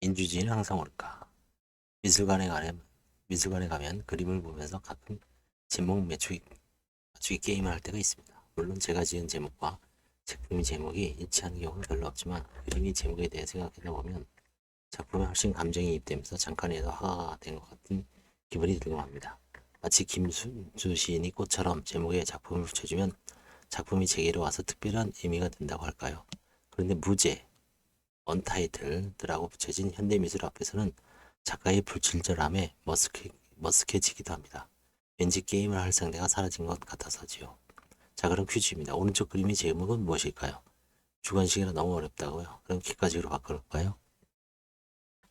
인주지는 항상 올까? 미술관에 가면 그림을 보면서 가끔 제목 맞추기 게임을 할 때가 있습니다. 물론 제가 지은 제목과 작품 제목이 일치하는 경우는 별로 없지만 그림이 제목에 대해 생각하다 보면 작품에 훨씬 감정이 입되면서 잠깐이라도 화가 된 것 같은 기분이 들곤 합니다. 마치 김순주 시인이 꽃처럼 제목에 작품을 붙여주면 작품이 제게로 와서 특별한 의미가 된다고 할까요? 그런데 무제, 언타이틀드라고 붙여진 현대미술 앞에서는 작가의 불친절함에 머쓱해지기도 합니다. 왠지 게임을 할 상대가 사라진 것 같아서지요. 자, 그럼 퀴즈입니다. 오른쪽 그림의 제목은 무엇일까요? 주관식이라 너무 어렵다고요? 그럼 객관식으로 바꿔볼까요?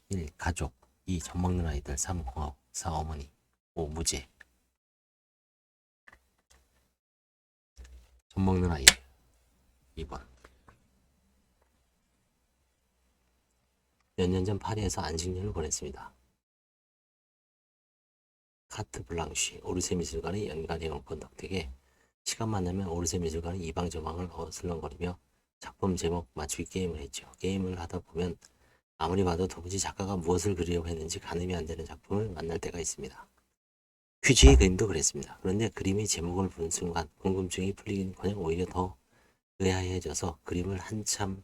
1. 가족. 2. 젖먹는 아이들. 3. 공화국. 4. 어머니. 5. 무제. 젖먹는 아이들. 2번. 몇 년 전 파리에서 안식년을 보냈습니다. 카트 블랑쉬. 오르세 미술관의 연간 회원권 덕택에 시간만 나면 오르세 미술관의 이방저방을 어슬렁거리며 작품 제목 맞추기 게임을 했죠. 게임을 하다 보면 아무리 봐도 도무지 작가가 무엇을 그리려고 했는지 가늠이 안 되는 작품을 만날 때가 있습니다. 퀴즈의 그림도 그랬습니다. 그런데 그림의 제목을 보는 순간 궁금증이 풀리기는커녕 오히려 더 의아해져서 그림을 한참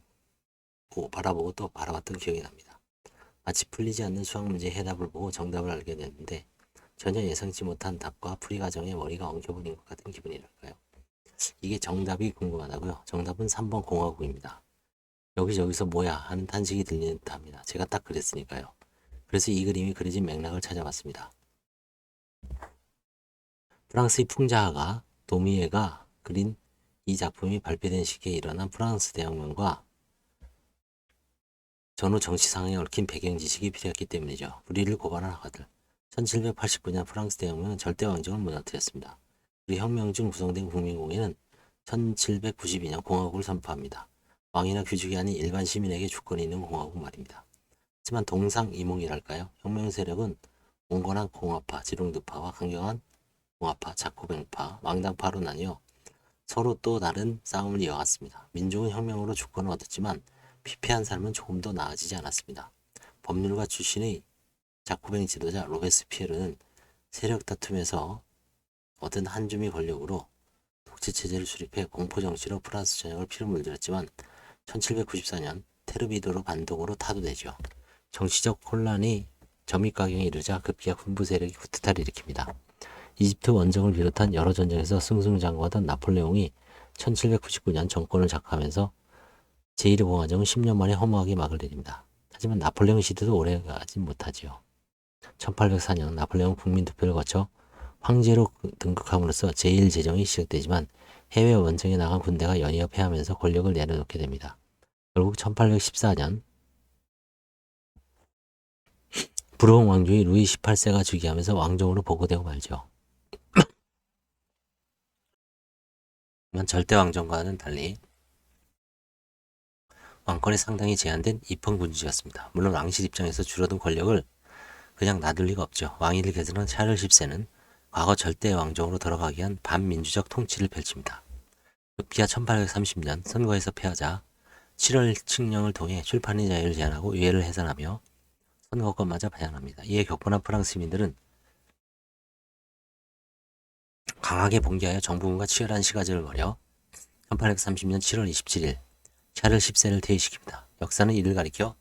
바라보고 또 바라봤던 기억이 납니다. 마치 풀리지 않는 수학 문제의 해답을 보고 정답을 알게 됐는데 전혀 예상치 못한 답과 풀이 과정에 머리가 엉켜버린 것 같은 기분이랄까요. 이게 정답이 궁금하다고요? 정답은 3번 공화국입니다. 여기저기서 뭐야 하는 탄식이 들리는 듯합니다. 제가 딱 그랬으니까요. 그래서 이 그림이 그려진 맥락을 찾아봤습니다. 프랑스의 풍자화가 도미에가 그린 이 작품이 발표된 시기에 일어난 프랑스 대혁명과 전후 정치 상황에 얽힌 배경 지식이 필요했기 때문이죠. 불의를 고발한 화가들. 1789년 프랑스 대혁명은 절대 왕정을 무너뜨렸습니다. 우리 혁명 중 구성된 국민공회는 1792년 공화국을 선포합니다. 왕이나 귀족이 아닌 일반 시민에게 주권이 있는 공화국 말입니다. 하지만 동상이몽이랄까요? 혁명 세력은 온건한 공화파, 지롱드파와 강경한 공화파, 자코뱅파, 왕당파로 나뉘어 서로 또 다른 싸움을 이어갔습니다. 민족은 혁명으로 주권을 얻었지만 피폐한 삶은 조금도 나아지지 않았습니다. 법률가 출신의 자코뱅 지도자 로베스피에르는 세력 다툼에서 얻은 한 줌의 권력으로 독재체제를 수립해 공포정치로 프랑스 전역을 피로 물들였지만 1794년 테르비도르 반동으로 타도되죠. 정치적 혼란이 점입가경에 이르자 급기야 군부 세력이 쿠데타를 일으킵니다. 이집트 원정을 비롯한 여러 전쟁에서 승승장구하던 나폴레옹이 1799년 정권을 장악하면서 제1의 공화정은 10년 만에 허무하게 막을 내립니다. 하지만 나폴레옹 시대도 오래가지 못하지요. 1804년 나폴레옹 국민투표를 거쳐 황제로 등극함으로써 제1제정이 시작되지만 해외 원정에 나간 군대가 연이어 패하면서 권력을 내려놓게 됩니다. 결국 1814년 부르봉 왕조의 루이 18세가 즉위하면서 왕정으로 보고되고 말죠. 하지만 절대 왕정과는 달리 왕권이 상당히 제한된 입헌군주였습니다. 물론 왕실 입장에서 줄어든 권력을 그냥 놔둘 리가 없죠. 왕위를 개선한 샤를 10세는 과거 절대 왕정으로 돌아가기 위한 반민주적 통치를 펼칩니다. 급기야 1830년 선거에서 패하자 7월 칙령을 통해 출판의 자유를 제한하고 의회를 해산하며 선거권마저 반환합니다. 이에 격분한 프랑스 시민들은 강하게 봉기하여 정부군과 치열한 시가전을 벌여 1830년 7월 27일 샤를 10세를 퇴위시킵니다. 역사는 이를 가리켜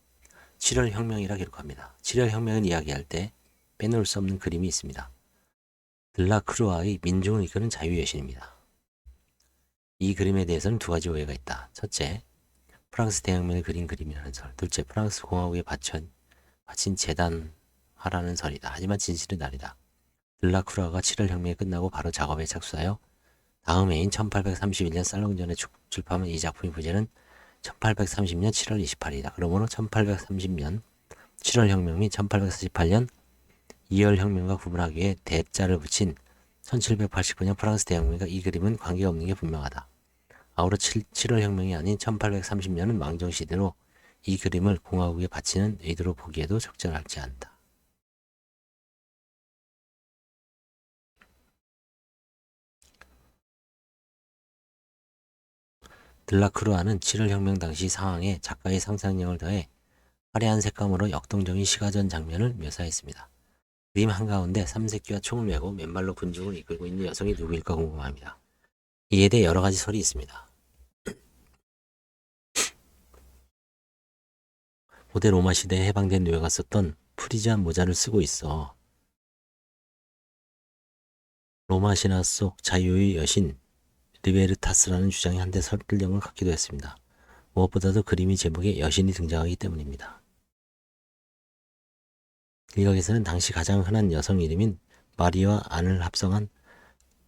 7월 혁명이라 기록합니다. 7월 혁명을 이야기할 때 빼놓을 수 없는 그림이 있습니다. 들라크루아의 민중을 이끄는 자유의 여신입니다. 이 그림에 대해서는 두 가지 오해가 있다. 첫째, 프랑스 대혁명을 그린 그림이라는 설. 둘째, 프랑스 공화국에 바친 재단화라는 설이다. 하지만 진실은 아니다. 들라크루아가 7월 혁명이 끝나고 바로 작업에 착수하여 다음 해인 1831년 살롱전에 출판한 이 작품의 부제는 1830년 7월 28일이다. 그러므로 1830년 7월 혁명 및 1848년 2월 혁명과 구분하기 위해 대자를 붙인 1789년 프랑스 대혁명과 이 그림은 관계없는 게 분명하다. 아우러 7월 혁명이 아닌 1830년은 왕정시대로 이 그림을 공화국에 바치는 의도로 보기에도 적절하지 않다. 들라크루아는 7월 혁명 당시 상황에 작가의 상상력을 더해 화려한 색감으로 역동적인 시가전 장면을 묘사했습니다. 그림 한가운데 삼색기와 총을 메고 맨발로 군중을 이끌고 있는 여성이 누구일까 궁금합니다. 이에 대해 여러 가지 설이 있습니다. 고대 로마 시대에 해방된 노예가 썼던 프리지안 모자를 쓰고 있어. 로마 신화 속 자유의 여신 리베르타스라는 주장이 한데 설득력을 갖기도 했습니다. 무엇보다도 그림이 제목에 여신이 등장하기 때문입니다. 일각에서는 당시 가장 흔한 여성 이름인 마리와 안을 합성한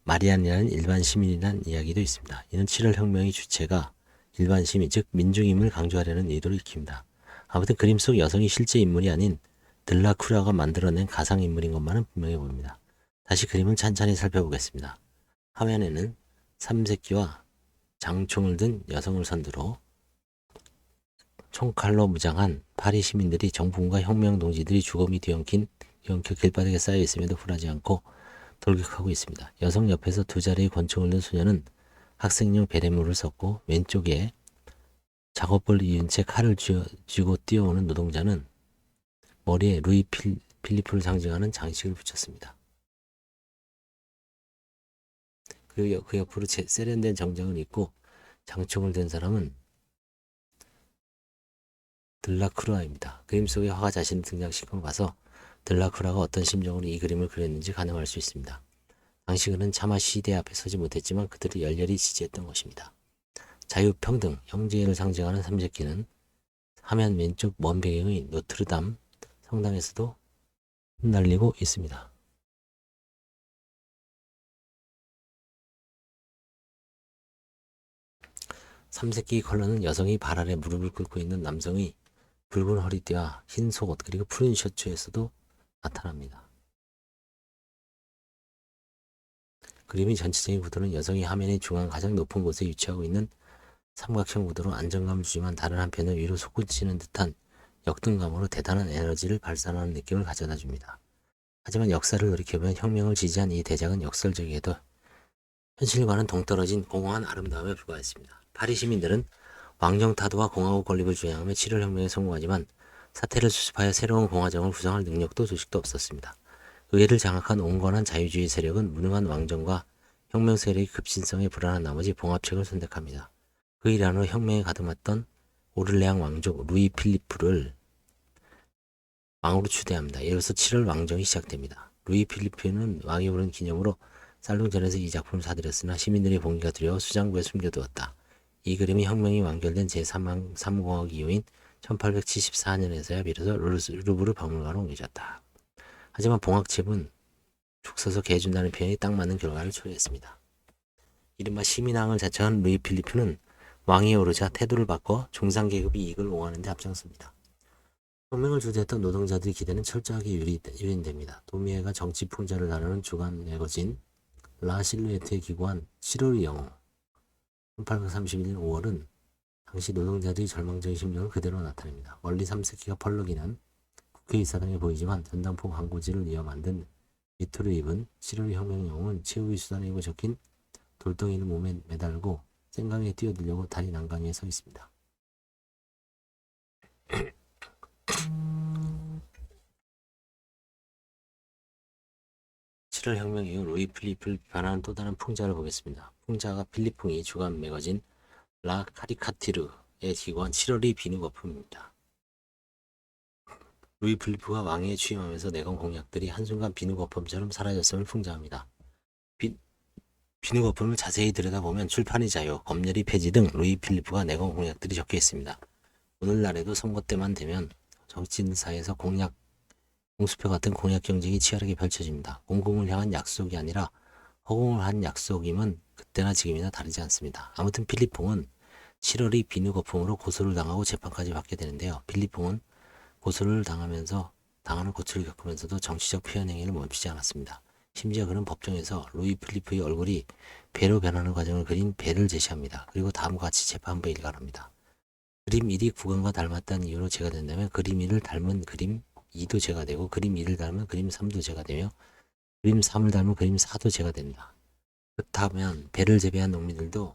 마리안이라는 일반 시민이라는 이야기도 있습니다. 이는 7월 혁명의 주체가 일반 시민, 즉 민중임을 강조하려는 의도를 익힙니다. 아무튼 그림 속 여성이 실제 인물이 아닌 들라쿠라가 만들어낸 가상인물인 것만은 분명해 보입니다. 다시 그림을 찬찬히 살펴보겠습니다. 화면에는 삼색기와 장총을 든 여성을 선두로 총칼로 무장한 파리 시민들이 정부군과 혁명동지들이 주검이 뒤엉켜 길바닥에 쌓여 있음에도 굴하지 않고 돌격하고 있습니다. 여성 옆에서 두 자리의 권총을 든 소녀는 학생용 베레모를 썼고 왼쪽에 작업을 이은 채 칼을 쥐고 뛰어오는 노동자는 머리에 루이 필리프를 상징하는 장식을 붙였습니다. 그리고 그 옆으로 세련된 정장을 입고 장총을 든 사람은 들라크루아입니다. 그림 속의 화가 자신을 등장시킨 걸 봐서 들라크루아가 어떤 심정으로 이 그림을 그렸는지 가늠할 수 있습니다. 당시 그는 차마 시대 앞에 서지 못했지만 그들을 열렬히 지지했던 것입니다. 자유, 평등, 형제를 상징하는 삼색기는 화면 왼쪽 먼 배경의 노트르담 성당에서도 흩날리고 있습니다. 삼색기 컬러는 여성이 발 아래 무릎을 꿇고 있는 남성의 붉은 허리띠와 흰 속옷 그리고 푸른 셔츠에서도 나타납니다. 그림의 전체적인 구도는 여성이 화면의 중앙 가장 높은 곳에 위치하고 있는 삼각형 구도로 안정감을 주지만 다른 한편은 위로 솟구치는 듯한 역등감으로 대단한 에너지를 발산하는 느낌을 가져다 줍니다. 하지만 역사를 돌이켜보면 혁명을 지지한 이 대작은 역설적이게도 현실과는 동떨어진 공허한 아름다움에 불과했습니다. 파리 시민들은 왕정 타도와 공화국 건립을 주장하며 7월 혁명에 성공하지만 사태를 수습하여 새로운 공화정을 구성할 능력도 조직도 없었습니다. 의회를 장악한 온건한 자유주의 세력은 무능한 왕정과 혁명 세력의 급진성에 불안한 나머지 봉합책을 선택합니다. 그 일환으로 혁명에 가담했던 오를레앙 왕족 루이 필리프를 왕으로 추대합니다. 이로써 7월 왕정이 시작됩니다. 루이 필리프는 왕이 오른 기념으로 살롱전에서 이 작품을 사들였으나 시민들의 봉기가 두려워 수장고에 숨겨두었다. 이 그림이 혁명이 완결된 제3공화국 이후인 1874년에서야 비로소 루브르 박물관으로 옮겨졌다. 하지만 봉학집은 죽 서서 개해준다는 표현이 딱 맞는 결과를 초래했습니다. 이른바 시민왕을 자처한 루이 필리프는 왕위에 오르자 태도를 바꿔 중상계급의 이익을 옹호하는 데 앞장섭니다. 혁명을 주도했던 노동자들의 기대는 철저하게 유린됩니다. 도미에가 정치 풍자를 다루는 주간 매거진 라 실루에트에 기고한 7월의 영웅 1831년 5월은 당시 노동자들의 절망적인 심정을 그대로 나타냅니다. 멀리 삼색기가 펄럭이는 국회의사당에 보이지만 전당포 광고지를 이어 만든 니트를 입은 7월 혁명 영웅은 최후의 수단이고 적힌 돌덩이를 몸에 매달고 생강에 뛰어들려고 다리 난간 위에 서 있습니다. 7월 혁명 이후 루이 필리프를 비판하는 또 다른 풍자를 보겠습니다. 풍자가 필리퐁이 주간 매거진 라 카리카티르에 기고한 7월의 비누 거품입니다. 루이 필리프가 왕위에 취임하면서 내건 공약들이 한순간 비누 거품처럼 사라졌음을 풍자합니다. 비누 거품을 자세히 들여다보면 출판의 자유, 검열의 폐지 등 루이 필리프가 내건 공약들이 적혀 있습니다. 오늘날에도 선거 때만 되면 정치인사에서 공수표 같은 공약 경쟁이 치열하게 펼쳐집니다. 공공을 향한 약속이 아니라 허공을 한 약속임은 그때나 지금이나 다르지 않습니다. 아무튼 필리퐁은 7월의 비누 거품으로 고소를 당하고 재판까지 받게 되는데요. 필리퐁은 고소를 당하는 고초를 겪으면서도 정치적 표현 행위를 멈추지 않았습니다. 심지어 그는 법정에서 루이 필리프의 얼굴이 배로 변하는 과정을 그린 배를 제시합니다. 그리고 다음과 같이 재판부에 일관합니다. 그림 1이 구간과 닮았다는 이유로 제가 된다면 그림 1을 닮은 그림 2도 제가 되고 그림 2를 닮은 그림 3도 제가 되며 그림 3을 닮은 그림 4도 제가 된다. 그렇다면 배를 재배한 농민들도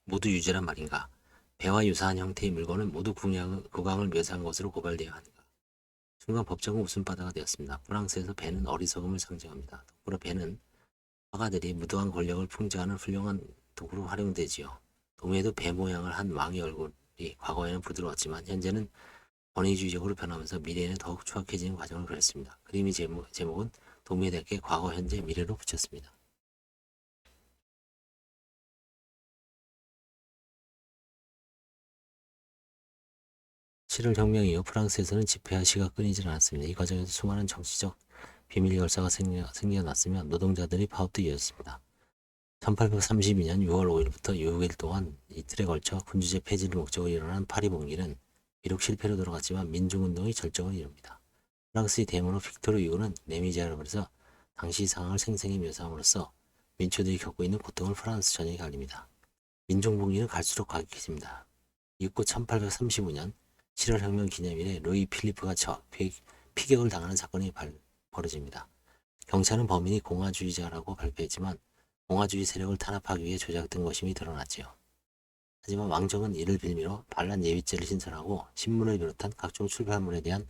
모두 유죄란 말인가? 배와 유사한 형태의 물건은 모두 국왕을 묘사한 것으로 고발되어야 하는가. 순간 법정은 웃음바다가 되었습니다. 프랑스에서 배는 어리석음을 상징합니다. 더불어 배는 화가들이 무도한 권력을 풍자하는 훌륭한 도구로 활용되지요. 도미에도 배 모양을 한 왕의 얼굴이 과거에는 부드러웠지만 현재는 권위주의적으로 변하면서 미래에는 더욱 추악해지는 과정을 그렸습니다. 그림의 제목은 도미에 대해 과거, 현재, 미래로 붙였습니다. 7월 혁명 이후 프랑스에서는 집회와 시가 끊이질 않았습니다. 이 과정에서 수많은 정치적 비밀 결사가 생겨났으며 노동자들의 파업도 이어졌습니다. 1832년 6월 5일부터 6일 동안 이틀에 걸쳐 군주제 폐지를 목적으로 일어난 파리 봉기는 비록 실패로 돌아갔지만 민중운동이 절정을 이룹니다. 프랑스의 대문호 빅토르 유고는 레미제라블에서 당시 상황을 생생히 묘사함으로써 민초들이 겪고 있는 고통을 프랑스 전역에 알립니다. 민중봉기는 갈수록 과격해집니다. 이후 1835년 7월 혁명 기념일에 루이 필리프가 피격을 당하는 사건이 벌어집니다. 경찰은 범인이 공화주의자라고 발표했지만 공화주의 세력을 탄압하기 위해 조작된 것임이 드러났지요. 하지만 왕정은 이를 빌미로 반란 예비죄를 신설하고 신문을 비롯한 각종 출판물에 대한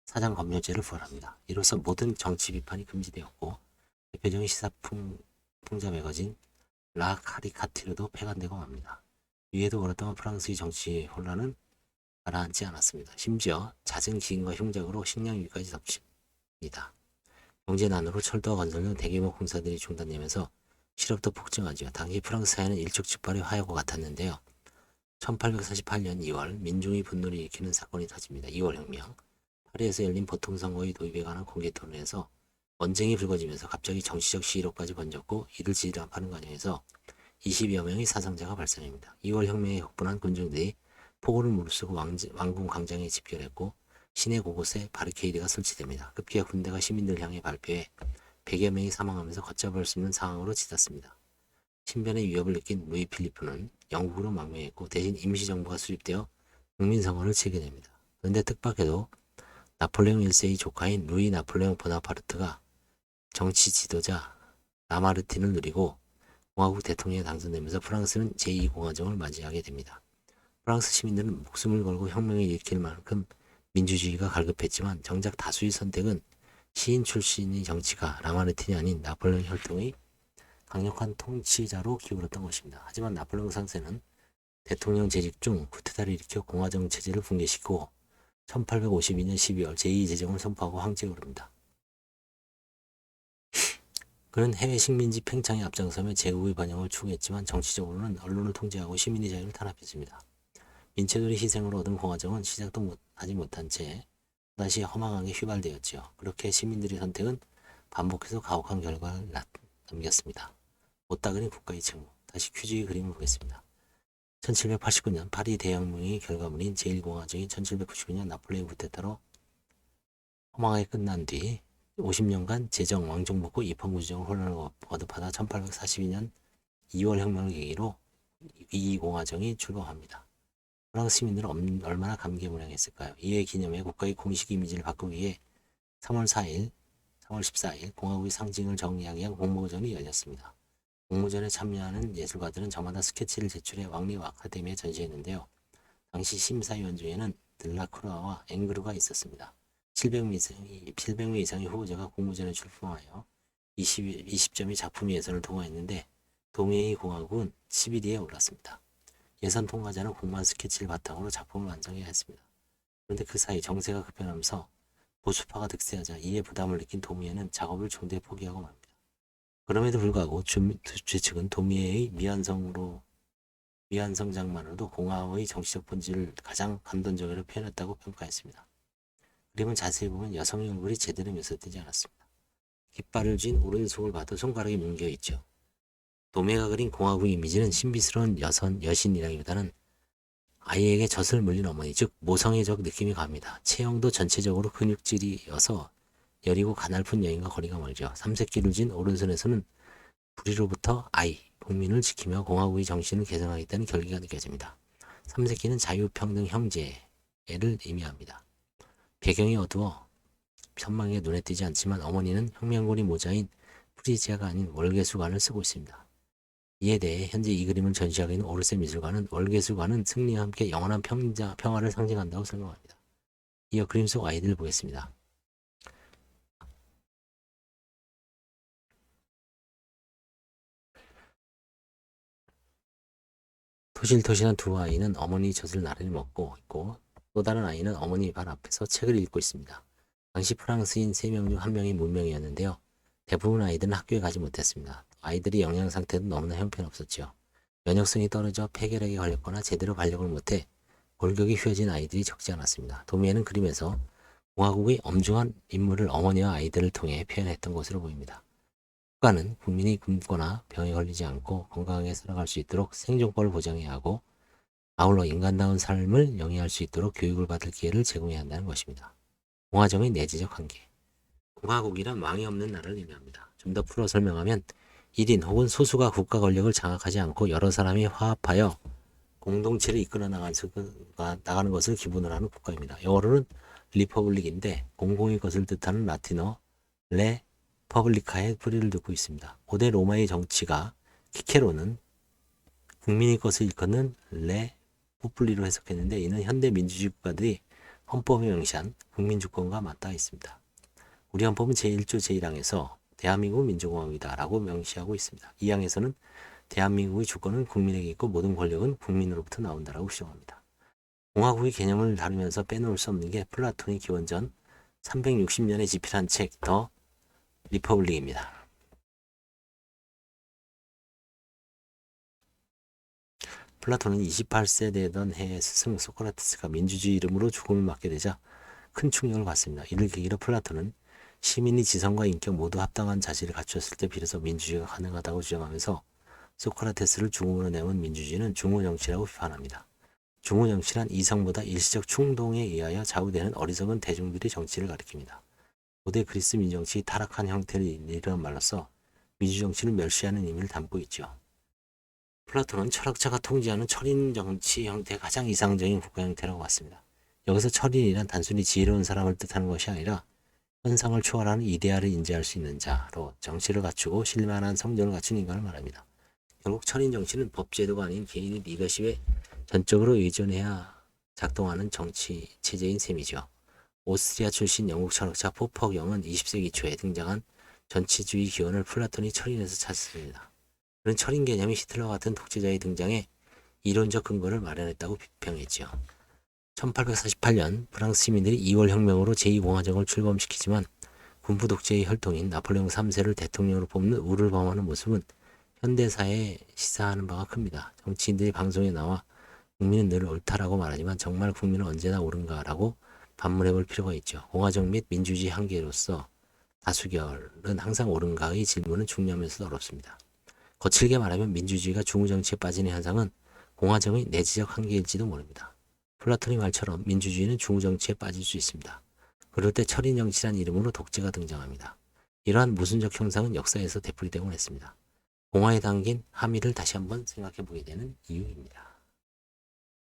사장 검열죄를 부활합니다. 이로써 모든 정치 비판이 금지되었고 대표적인 시사 풍자 매거진 라 카리카티르도 폐간되고 맙니다. 위에도 그렇다면 프랑스의 정치 혼란은 가라앉지 않았습니다. 심지어 잦은 기근과 흉작으로 식량 위기까지 덮칩니다. 경제난으로 철도와 건설 등 대규모 공사들이 중단되면서 실업도 폭증하죠. 당시 프랑스 사회는 일촉즉발의 화약과 같았는데요. 1848년 2월 민중의 분노를 일으키는 사건이 터집니다. 2월 혁명. 파리에서 열린 보통선거의 도입에 관한 공개 토론에서 언쟁이 불거지면서 갑자기 정치적 시위로까지 번졌고 이를 진압하는 과정에서 20여 명의 사상자가 발생합니다. 2월 혁명에 격분한 군중들이 폭우를 무릅쓰고 왕궁 광장에 집결했고 시내 곳곳에 바리케이드가 설치됩니다. 급기야 군대가 시민들 향해 발표해 100여 명이 사망하면서 걷잡을 수 없는 상황으로 치닫습니다. 신변의 위협을 느낀 루이 필리프는 영국으로 망명했고 대신 임시정부가 수립되어 국민선거를 치게 됩니다. 그런데 뜻밖에도 나폴레옹 1세의 조카인 루이 나폴레옹 보나파르트가 정치 지도자 라마르틴을 누리고 공화국 대통령에 당선되면서 프랑스는 제2공화정을 맞이하게 됩니다. 프랑스 시민들은 목숨을 걸고 혁명을 일으킬 만큼 민주주의가 갈급했지만 정작 다수의 선택은 시인 출신의 정치가 라마르틴이 아닌 나폴레옹 혈통의 강력한 통치자로 기울었던 것입니다. 하지만 나폴레옹 3세는 대통령 재직 중 쿠데타를 일으켜 공화정 체제를 붕괴시키고 1852년 12월 제2제정을 선포하고 황제에 오릅니다. 그는 해외 식민지 팽창에 앞장서며 제국의 번영을 추구했지만 정치적으로는 언론을 통제하고 시민의 자유를 탄압했습니다. 민체들의 희생으로 얻은 공화정은 시작도 하지 못한 채 다시 허망하게 휘발되었지요. 그렇게 시민들의 선택은 반복해서 가혹한 결과를 남겼습니다. 못다그린 국가의 책무. 다시 퀴즈의 그림을 보겠습니다. 1789년 파리 대혁명의 결과물인 제1공화정이 1799년 나폴레옹 쿠데타로 허망하게 끝난 뒤 50년간 재정, 왕정복고, 입헌군주정을 혼란을 거듭하다 1842년 2월 혁명을 계기로 이2공화정이 출범합니다. 프랑스 시민들은 얼마나 감개무량했을까요? 이에 기념해 국가의 공식 이미지를 바꾸기 위해 3월 14일 공화국의 상징을 정리하기 위한 공모전이 열렸습니다. 공모전에 참여하는 예술가들은 저마다 스케치를 제출해 왕립 아카데미에 전시했는데요. 당시 심사위원 중에는 들라크루아와 앵그르가 있었습니다. 700명 이상의 후보자가 공모전에 출품하여 20점의 작품 예선을 통과했는데 동해의 공화국은 11위에 올랐습니다. 예선 통과자는 공모한 스케치를 바탕으로 작품을 완성해야 했습니다. 그런데 그 사이 정세가 급변하면서 보수파가 득세하자 이에 부담을 느낀 도미에는 작업을 중도에 포기하고 맙니다. 그럼에도 불구하고 좌측은 도미에의 미완성 장만으로도 공화의 정치적 본질을 가장 감동적으로 표현했다고 평가했습니다. 그림은 자세히 보면 여성의 얼굴이 제대로 묘사되지 않았습니다. 깃발을 쥔 오른손을 봐도 손가락이 뭉겨 있죠. 도미에가 그린 공화국 이미지는 신비스러운 여신이라기보다는 아이에게 젖을 물린 어머니, 즉 모성애적 느낌이 갑니다. 체형도 전체적으로 근육질이어서 여리고 가날픈 여인과 거리가 멀죠. 삼색기를 쥔 오른손에서는 불의로부터 아이, 국민을 지키며 공화국의 정신을 개선하겠다는 결기가 느껴집니다. 삼색기는 자유평등 형제를 의미합니다. 배경이 어두워 선망에 눈에 띄지 않지만 어머니는 혁명고리 모자인 프리지아가 아닌 월계수관을 쓰고 있습니다. 이에 대해 현재 이 그림을 전시하고 있는 오르세 미술관은 월계술관은 승리와 함께 영원한 평화를 상징한다고 설명합니다. 이어 그림 속 아이들을 보겠습니다. 토실토실한 두 아이는 어머니 젖을 나란히 먹고 있고 또 다른 아이는 어머니 발 앞에서 책을 읽고 있습니다. 당시 프랑스인 3명 중 1명이 문명이었는데요. 대부분 아이들은 학교에 가지 못했습니다. 아이들이 영양 상태도 너무나 형편없었지요. 면역성이 떨어져 폐결핵에 걸렸거나 제대로 발육을 못해 골격이 휘어진 아이들이 적지 않았습니다. 도미에는 그림에서 공화국의 엄중한 임무를 어머니와 아이들을 통해 표현했던 것으로 보입니다. 국가는 국민이 굶거나 병에 걸리지 않고 건강하게 살아갈 수 있도록 생존권을 보장해야 하고 아울러 인간다운 삶을 영위할 수 있도록 교육을 받을 기회를 제공해야 한다는 것입니다. 공화정의 내재적 한계. 공화국이란 왕이 없는 나라를 의미합니다. 좀 더 풀어 설명하면 1인 혹은 소수가 국가 권력을 장악하지 않고 여러 사람이 화합하여 공동체를 이끌어 나가는 것을 기본으로 하는 국가입니다. 영어로는 리퍼블릭인데 공공의 것을 뜻하는 라틴어 레 퍼블리카의 뿌리를 두고 있습니다. 고대 로마의 정치가 키케로는 국민의 것을 일컫는 레 포플리로 해석했는데 이는 현대 민주주의 국가들이 헌법에 명시한 국민주권과 맞닿아 있습니다. 우리 헌법은 제1조 제1항에서 대한민국은 민주공화국이다 라고 명시하고 있습니다. 이 항에서는 대한민국의 주권은 국민에게 있고 모든 권력은 국민으로부터 나온다라고 주장합니다. 공화국의 개념을 다루면서 빼놓을 수 없는 게 플라톤이 기원전 360년에 집필한 책 더 리퍼블릭입니다. 플라톤은 28세 되던 해에 스승 소크라테스가 민주주의 이름으로 죽음을 맞게 되자 큰 충격을 받습니다. 이를 계기로 플라톤은 시민이 지성과 인격 모두 합당한 자질을 갖추었을 때 비로소 민주주의가 가능하다고 주장하면서 소크라테스를 중흥으로 내몬 민주주의는 중후정치라고 비판합니다. 중후정치란 이성보다 일시적 충동에 의하여 좌우되는 어리석은 대중들의 정치를 가리킵니다. 고대 그리스 민정치의 타락한 형태를 이르는 말로써 민주정치를 멸시하는 의미를 담고 있죠. 플라톤은 철학자가 통치하는 철인 정치 형태의 가장 이상적인 국가 형태라고 봤습니다. 여기서 철인이란 단순히 지혜로운 사람을 뜻하는 것이 아니라 현상을 초월하는 이데아를 인지할 수 있는 자로 정치를 갖추고 실만한 성정을 갖춘 인간을 말합니다. 결국 철인 정치는 법제도가 아닌 개인의 리더십에 전적으로 의존해야 작동하는 정치 체제인 셈이죠. 오스트리아 출신 영국 철학자 포퍼경은 20세기 초에 등장한 전치주의 기원을 플라톤이 철인에서 찾습니다. 그는 철인 개념이 히틀러 같은 독재자의 등장에 이론적 근거를 마련했다고 비평했지요. 1848년 프랑스 시민들이 2월 혁명으로 제2공화정을 출범시키지만 군부 독재의 혈통인 나폴레옹 3세를 대통령으로 뽑는 우를 범하는 모습은 현대사에 시사하는 바가 큽니다. 정치인들이 방송에 나와 국민은 늘 옳다라고 말하지만 정말 국민은 언제나 옳은가라고 반문해볼 필요가 있죠. 공화정 및 민주주의 한계로서 다수결은 항상 옳은가의 질문은 중요하면서도 어렵습니다. 거칠게 말하면 민주주의가 중후정치에 빠지는 현상은 공화정의 내재적 한계일지도 모릅니다. 플라톤의 말처럼 민주주의는 중후정치에 빠질 수 있습니다. 그럴 때 철인정치란 이름으로 독재가 등장합니다. 이러한 모순적 형상은 역사에서 되풀이되곤 했습니다. 공화에 담긴 함의를 다시 한번 생각해 보게 되는 이유입니다.